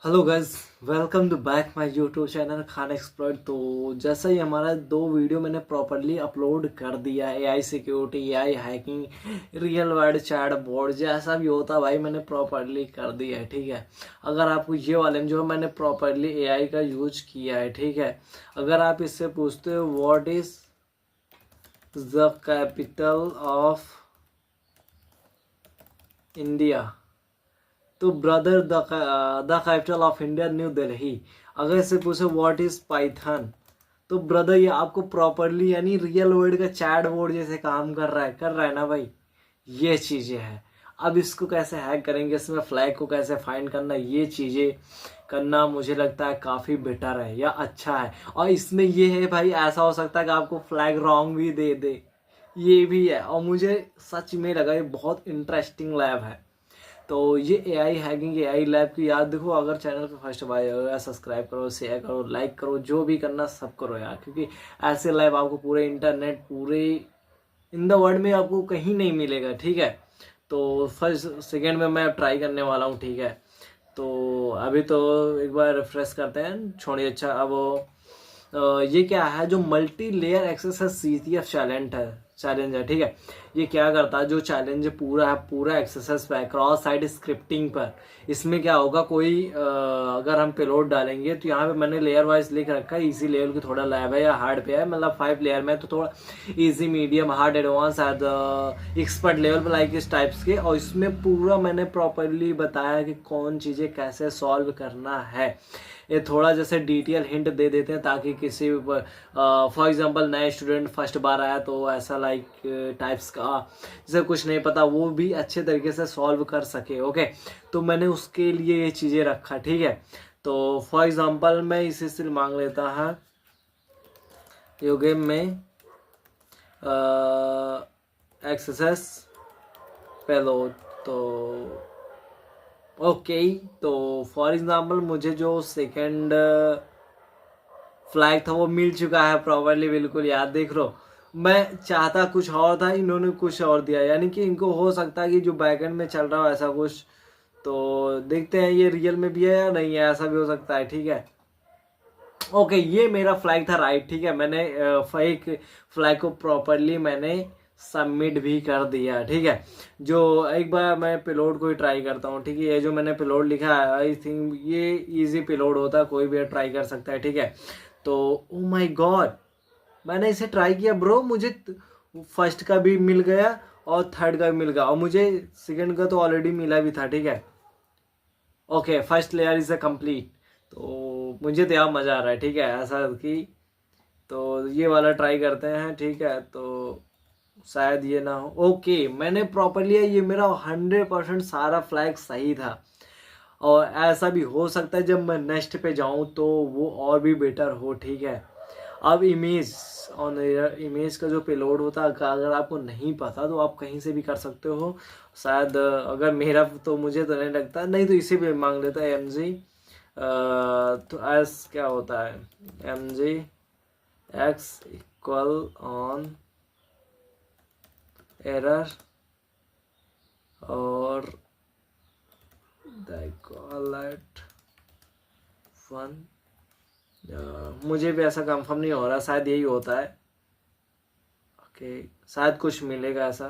Hello guys, welcome to back my YouTube channel Khan explore. तो जैसा ही हमारा दो वीडियो मैंने प्रॉपरली अपलोड कर दिया, AI security, AI hacking, real world chat board, जैसा भी होता भाई मैंने प्रॉपरली कर दिया है। ठीक है, अगर आपको ये वाले में जो मैंने प्रॉपरली एआई का यूज किया है, ठीक है, अगर आप इससे पूछते हो what is the capital of India, तो brother the capital of India new Delhi. अगर इससे पूछो व्हाट इज पाइथन, तो ब्रदर ये आपको प्रॉपरली यानी रियल वर्ल्ड का चैट बोर्ड जैसे काम कर रहा है ना भाई। ये चीजें हैं। अब इसको कैसे हैक करेंगे, इसमें फ्लैग को कैसे फाइंड करना, ये चीजें करना मुझे लगता है काफी बेटर है या अच्छा है। और इसमें ये है भाई, ऐसा हो सकता है कि आपको फ्लैग रॉन्ग भी दे दे, ये भी है। और मुझे सच में लगा ये बहुत इंटरेस्टिंग लैब है। तो ये एआई हैकिंग, एआई लैब की याद देखो। अगर चैनल पे फर्स्ट बार आए हो यार, सब्सक्राइब करो, शेयर करो, लाइक करो, जो भी करना सब करो यार, क्योंकि ऐसे लैब आपको पूरे इंटरनेट, पूरे इन द वर्ल्ड में आपको कहीं नहीं मिलेगा। ठीक है, तो फर्स्ट सेकेंड में मैं ट्राई करने वाला हूँ। ठीक है, तो अभी तो एक बार रिफ्रेश करते हैं, छोड़िए। अच्छा, अब ये क्या है, जो multi layer access CTF challenge है। ठीक है, ये क्या करता है, जो चैलेंज पूरा है, पूरा एक्सेस पे क्रॉस साइट स्क्रिप्टिंग पर। इसमें क्या होगा, कोई अगर हम पेलोड डालेंगे, तो यहाँ पे मैंने लेयर वाइज लिख रखा है। इजी लेवल की थोड़ा लैब है या हार्ड पे है, मतलब 5 लेयर में, तो थोड़ा easy, medium, hard, advance, expert level पर, लाइक इस टाइप्स के। और इसमें पूरा मैंने प्रॉपरली बताया कि कौन चीज़ें कैसे सॉल्व करना है। ये थोड़ा जैसे डिटेल हिंट दे देते हैं, ताकि किसी फॉर एग्जांपल नए स्टूडेंट फर्स्ट बार आया, तो ऐसा लाइक टाइप्स का जैसे कुछ नहीं पता, वो भी अच्छे तरीके से सॉल्व कर सके। ओके, तो मैंने उसके लिए ये चीज़ें रखा। ठीक है, तो फॉर एग्जांपल मैं इसी से मांग लेता है यो गेम में एक्सेस पेलोड। तो ओके, तो फॉर एग्जांपल मुझे जो सेकंड फ्लैग था वो मिल चुका है प्रॉपरली, बिल्कुल याद देख लो। मैं चाहता कुछ और था, इन्होंने कुछ और दिया, यानी कि इनको हो सकता है कि जो बैकएंड में चल रहा हो ऐसा कुछ। तो देखते हैं ये रियल में भी है या नहीं है, ऐसा भी हो सकता है। ठीक है, ओके, ये मेरा फ्लैग था राइट। ठीक है, मैंने फेक फ्लैग को प्रॉपरली मैंने सबमिट भी कर दिया। ठीक है, जो एक बार मैं पेलोड को ही ट्राई करता हूँ। ठीक है, ये जो मैंने पेलोड लिखा है, आई थिंक ये इजी पेलोड होता है, कोई भी ट्राई कर सकता है। ठीक है, तो ओ माय गॉड, मैंने इसे ट्राई किया ब्रो, मुझे फर्स्ट का भी मिल गया और थर्ड का भी मिल गया, और मुझे सेकंड का तो ऑलरेडी मिला भी था। ठीक है, okay, first layer is a complete. तो मुझे तो यार मज़ा आ रहा है। ठीक है, ऐसा कि तो ये वाला ट्राई करते हैं। ठीक है, तो शायद ये ना हो। ओके, मैंने प्रॉपरली, ये मेरा 100% सारा फ्लैग सही था। और ऐसा भी हो सकता है जब मैं नेक्स्ट पे जाऊं तो वो और भी बेटर हो। ठीक है, अब इमेज ऑन इमेज का जो पेलोड होता है, अगर आपको नहीं पता तो आप कहीं से भी कर सकते हो। शायद अगर मेरा, तो मुझे तो नहीं लगता, नहीं तो इसी पे मांग लेता है एम जी। तो एस क्या होता है, M G X equal on error और दैट वन। मुझे भी ऐसा कंफर्म नहीं हो रहा, शायद यही होता है। ओके, शायद कुछ मिलेगा ऐसा।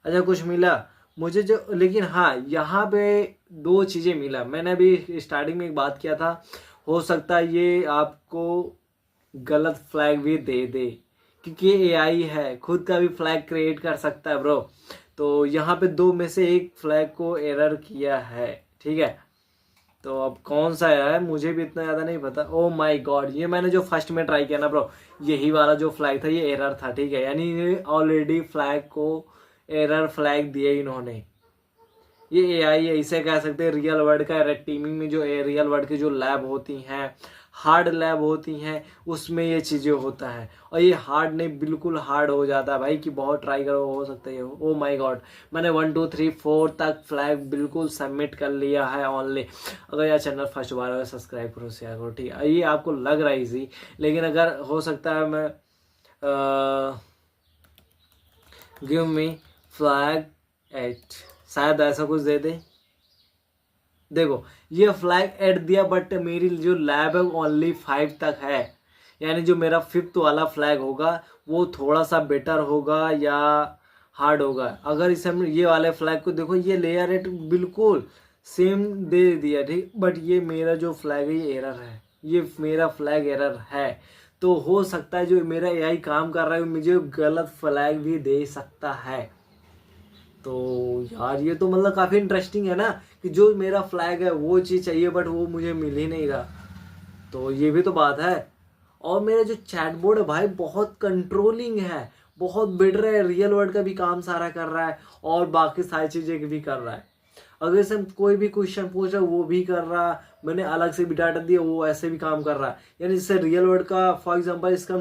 अच्छा, कुछ मिला मुझे जो, लेकिन हाँ, यहाँ पे दो चीज़ें मिला। मैंने अभी स्टार्टिंग में एक बात किया था, हो सकता है ये आपको गलत फ्लैग भी दे दे, क्योंकि ये एआई है, खुद का भी फ्लैग क्रिएट कर सकता है ब्रो। तो यहाँ पे दो में से एक फ्लैग को एरर किया है। ठीक है, तो अब कौन सा है मुझे भी इतना ज़्यादा नहीं पता। ओ माय गॉड, ये मैंने जो फर्स्ट में ट्राई किया ना ब्रो, यही वाला जो फ्लैग था ये एरर था। ठीक है, यानी ऑलरेडी फ्लैग को एरर फ्लैग दिए इन्होंने। ये एआई ऐसे कह सकते हैं, रियल वर्ल्ड का रेड टीमिंग में जो रियल वर्ल्ड की जो लैब होती हैं, हार्ड लैब होती हैं, उसमें ये चीज़ें होता है। और ये हार्ड नहीं, बिल्कुल हार्ड हो जाता है भाई, कि बहुत ट्राई करो हो सकता है। ओ माय गॉड, मैंने 1 2 3 4 तक फ्लैग बिल्कुल सबमिट कर लिया है ऑनली। अगर यार चैनल फर्स्ट बार है, सब्सक्राइब करो, शेयर करो। ठीक है, ये आपको लग रहा है इजी, लेकिन अगर हो सकता है मैं गिव मी फ्लैग 8, शायद ऐसा कुछ दे दे। देखो ये फ्लैग ऐड दिया, बट मेरी जो लैब है ओनली 5 तक है, यानी जो मेरा 5th वाला फ्लैग होगा वो थोड़ा सा बेटर होगा या हार्ड होगा। अगर इसे हम ये वाले फ्लैग को देखो, ये लेयर रेट बिल्कुल सेम दे दिया, ठीक, बट ये मेरा जो फ्लैग है ये एरर है, ये मेरा फ्लैग एरर है। तो हो सकता है जो मेरा एआई काम कर रहा है मुझे गलत फ्लैग भी दे सकता है। तो यार ये तो मतलब काफ़ी इंटरेस्टिंग है ना, कि जो मेरा फ्लैग है वो चीज़ चाहिए बट वो मुझे मिल ही नहीं रहा। तो ये भी तो बात है। और मेरा जो चैटबॉट है भाई बहुत कंट्रोलिंग है, बहुत बेटर है, रियल वर्ल्ड का भी काम सारा कर रहा है और बाकी सारी चीज़ें भी कर रहा है। अगर से हम कोई भी क्वेश्चन पूछ रहे वो भी कर रहा, मैंने अलग से भी डाटा दिया वो ऐसे भी काम कर रहा है। यानी इससे रियल वर्ल्ड का फॉर एग्जांपल इसका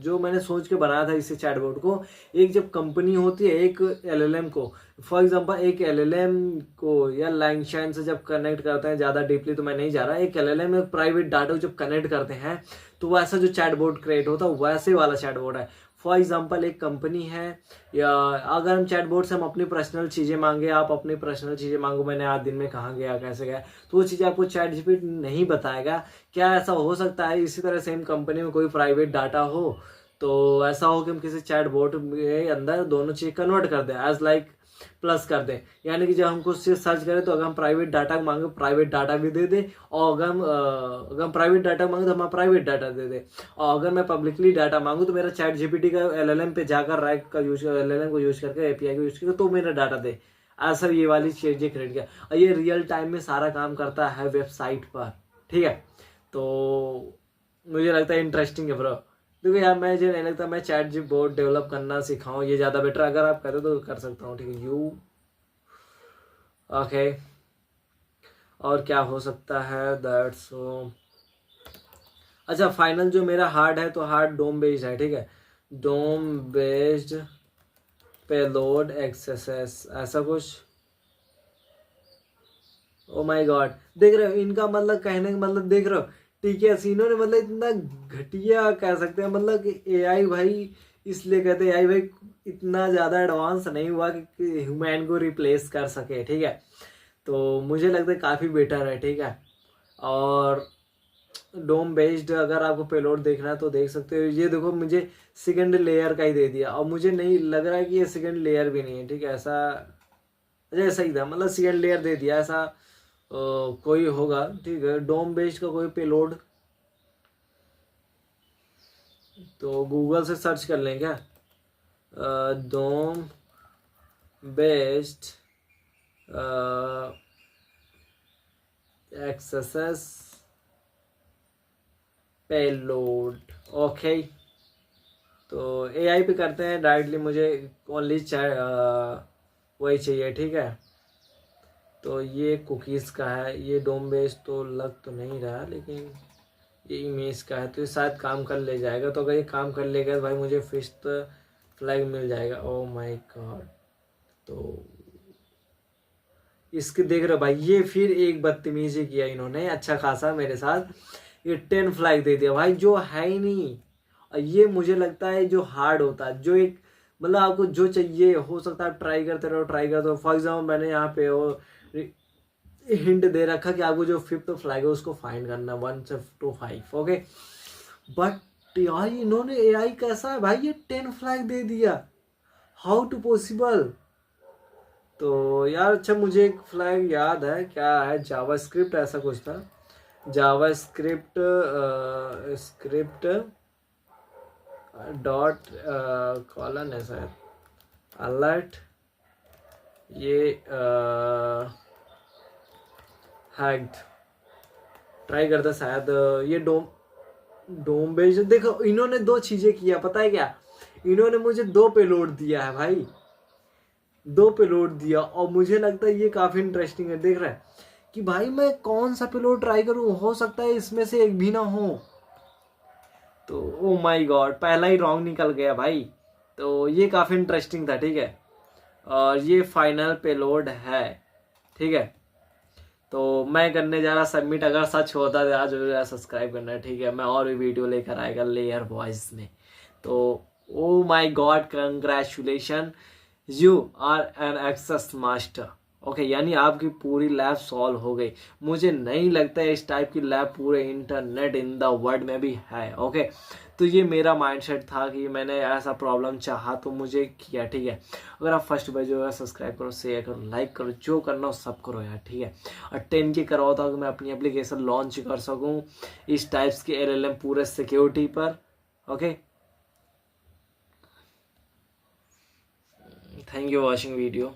जो मैंने सोच के बनाया था इसे चैटबॉट को, एक जब कंपनी होती है एक एलएलएम को, फॉर एग्जांपल एक एलएलएम को या लाइनशाइन से जब कनेक्ट करते हैं, ज़्यादा डीपली तो मैं नहीं जा रहा, एक एलएलएम एक प्राइवेट डाटा जब कनेक्ट करते हैं तो वैसा जो चैटबॉट क्रिएट होता है वैसे वाला चैटबॉट है। फॉर एग्जाम्पल एक कंपनी है, या अगर हम चैटबॉट से हम अपनी पर्सनल चीज़ें मांगे, आप अपनी पर्सनल चीज़ें मांगो, मैंने आज दिन में कहाँ गया कैसे गया, तो वो चीज़ें आपको चैट जीपीटी नहीं बताएगा। क्या ऐसा हो सकता है इसी तरह सेम कंपनी में कोई प्राइवेट डाटा हो, तो ऐसा हो कि हम किसी चैटबॉट के अंदर दोनों चीज़ कन्वर्ट कर दें, एज लाइक प्लस कर दें। यानी कि जब हम कुछ चीज़ सर्च करें तो अगर हम प्राइवेट डाटा मांगे प्राइवेट डाटा भी दे दें, और अगर हम प्राइवेट डाटा मांगे तो हमें प्राइवेट डाटा दे दें, और अगर मैं पब्लिकली डाटा मांगू तो मेरा चैट जीपीटी का एलएलएम पे जाकर रैक का यूज एलएलएम को यूज करके एपीआई को यूज करके तो मेरा डाटा दे। ऐसा ये वाली चीज़ें क्रिएट किया, और ये रियल टाइम में सारा काम करता है वेबसाइट पर, ठीक है। तो मुझे लगता है इंटरेस्टिंग है ब्रो। देखो यार मुझे नहीं लगता मैं चैट जी बोर्ड डेवलप करना सिखाऊं, ये ज़्यादा बेटर, अगर आप करें तो कर सकता हूँ, ठीक है। यू ओके और क्या हो सकता है दैट्स अच्छा फाइनल जो मेरा हार्ड है तो हार्ड डोम बेस्ड है, ठीक है। डोम बेस्ड पेलोड एक्सेस ऐसा कुछ। ओ माय गॉड, देख रहे हो इनका मतलब कहने का मतलब देख रहे हो, ठीक है, सीनो ने मतलब इतना घटिया कह सकते हैं, मतलब कि एआई भाई, इसलिए कहते हैं एआई भाई इतना ज़्यादा एडवांस नहीं हुआ कि ह्यूमन को रिप्लेस कर सके, ठीक है। तो मुझे लगता है काफ़ी बेटर है, ठीक है। और डोम बेस्ड अगर आपको पेलोड देखना है तो देख सकते हो। ये देखो मुझे सेकंड लेयर का ही दे दिया, और मुझे नहीं लग रहा है कि ये सेकंड लेयर भी नहीं है, ठीक है। ऐसा अच्छा सही था, मतलब सेकंड लेयर दे दिया, ऐसा कोई होगा, ठीक है। डोम बेस्ड का कोई पेलोड तो गूगल से सर्च कर लें क्या, डोम बेस्ड एक्सेस पेलोड, ओके। तो एआई पे करते हैं डायरेक्टली, मुझे ओनली वही चाहिए, ठीक है। तो ये कुकीज़ का है, ये डोम बेस तो लग तो नहीं रहा, लेकिन ये इमेज का है तो ये शायद काम कर ले जाएगा। तो अगर ये काम कर लेगा तो भाई मुझे 5th फ्लैग मिल जाएगा। ओह माय गॉड, तो इसके देख रहे भाई, ये फिर एक बदतमीजी किया इन्होंने अच्छा खासा मेरे साथ, ये 10 फ्लैग दे दिया भाई जो है ही नहीं। और ये मुझे लगता है जो हार्ड होता है, जो एक मतलब आपको जो चाहिए हो सकता है आप ट्राई करते रहो ट्राई करते रहो। फॉर एग्जाम्पल मैंने यहाँ पे वो हिंट दे रखा कि आपको जो 5th फ्लैग है उसको फाइंड करना 1 से 5, ओके। बट यार इन्होंने एआई कैसा है भाई, ये 10 फ्लैग दे दिया, हाउ टू पॉसिबल। तो यार अच्छा मुझे एक फ्लैग याद है, क्या है, जावास्क्रिप्ट ऐसा कुछ था, जावास्क्रिप्ट स्क्रिप्ट डॉट कॉलन है शायद, अलर्ट, ये हैक्ड ट्राई करता शायद, ये डोम बेस्ड। देखो इन्होंने 2 चीज़ें किया, पता है क्या, इन्होंने मुझे 2 पेलोड दिया है भाई, 2 पेलोड दिया, और मुझे लगता है ये काफ़ी इंटरेस्टिंग है। देख रहे हैं कि भाई मैं कौन सा पेलोड ट्राई करूँ, हो सकता है इसमें से एक भी ना हो। तो ओ माय गॉड, पहला ही रॉन्ग निकल गया भाई। तो ये काफ़ी इंटरेस्टिंग था, ठीक है। और ये फाइनल पेलोड है, ठीक है। तो मैं करने जा रहा सबमिट, अगर सच होता है आज सब्सक्राइब करना है, ठीक है। मैं और भी वीडियो लेकर आएगा लेयर वॉइस में। तो oh my god, congratulation, you are an access master, okay, यानी आपकी पूरी लैब सॉल्व हो गई। मुझे नहीं लगता है इस टाइप की लैब पूरे इंटरनेट इन द वर्ल्ड में भी है। ओके, तो ये मेरा माइंडसेट था कि मैंने ऐसा प्रॉब्लम चाहा तो मुझे किया, ठीक है। अगर आप फर्स्ट बार जो है सब्सक्राइब करो, शेयर करो, लाइक करो, जो करना हो सब करो यार, ठीक है। और 10K करवाओ ताकि मैं अपनी एप्लीकेशन लॉन्च कर सकूँ इस टाइप्स के LLM पूरे सिक्योरिटी पर। Okay, thank you watching video.